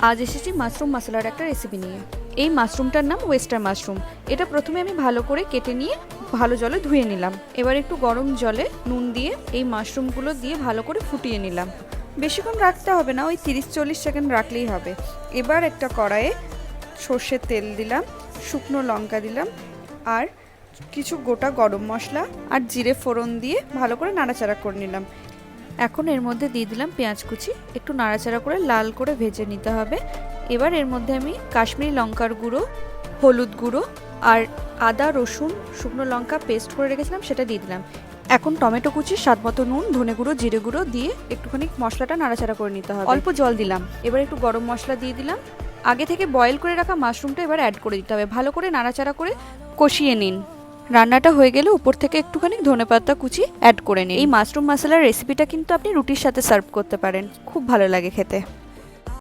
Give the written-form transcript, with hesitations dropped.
আজ এসেছি মাশরুম মশলার একটা রেসিপি নিয়ে। এই মাশরুমটার নাম ওয়েস্টার মাশরুম। এটা প্রথমে আমি ভালো করে কেটে নিয়ে ভালো জলে ধুয়ে নিলাম। এবার একটু গরম জলে নুন দিয়ে এই মাশরুমগুলো দিয়ে ভালো করে ফুটিয়ে নিলাম। বেশিক্ষণ রাখতে হবে না, ওই 30-40 সেকেন্ড রাখলেই হবে। এবার একটা কড়াইয়ে সর্ষের তেল দিলাম, শুকনো লঙ্কা দিলাম, আর কিছু গোটা গরম মশলা আর জিরে ফোড়ন দিয়ে ভালো করে নাড়াচাড়া করে নিলাম। এখন এর মধ্যে দিয়ে দিলাম পেঁয়াজ কুচি, একটু নাড়াচাড়া করে লাল করে ভেজে নিতে হবে। এবার এর মধ্যে আমি কাশ্মীরি লঙ্কার গুঁড়ো, হলুদ গুঁড়ো আর আদা রসুন শুকনো লঙ্কা পেস্ট করে রেখেছিলাম সেটা দিয়ে দিলাম। এখন টমেটো কুচি, স্বাদ মতো নুন, ধনে গুঁড়ো, জিরে গুঁড়ো দিয়ে একটুখানি মশলাটা নাড়াচাড়া করে নিতে হবে। অল্প জল দিলাম। এবার একটু গরম মশলা দিয়ে দিলাম। আগে থেকে বয়েল করে রাখা মাশরুমটা এবার অ্যাড করে দিতে হবে। ভালো করে নাড়াচাড়া করে কষিয়ে নিন। রান্নাটা হয়ে গেলে উপর থেকে একটুখানি ধনেপাতা কুচি অ্যাড করে নিন। এই মাশরুম মশলার রেসিপিটা কিন্তু আপনি রুটির সাথে সার্ভ করতে পারেন, খুব ভালো লাগে খেতে।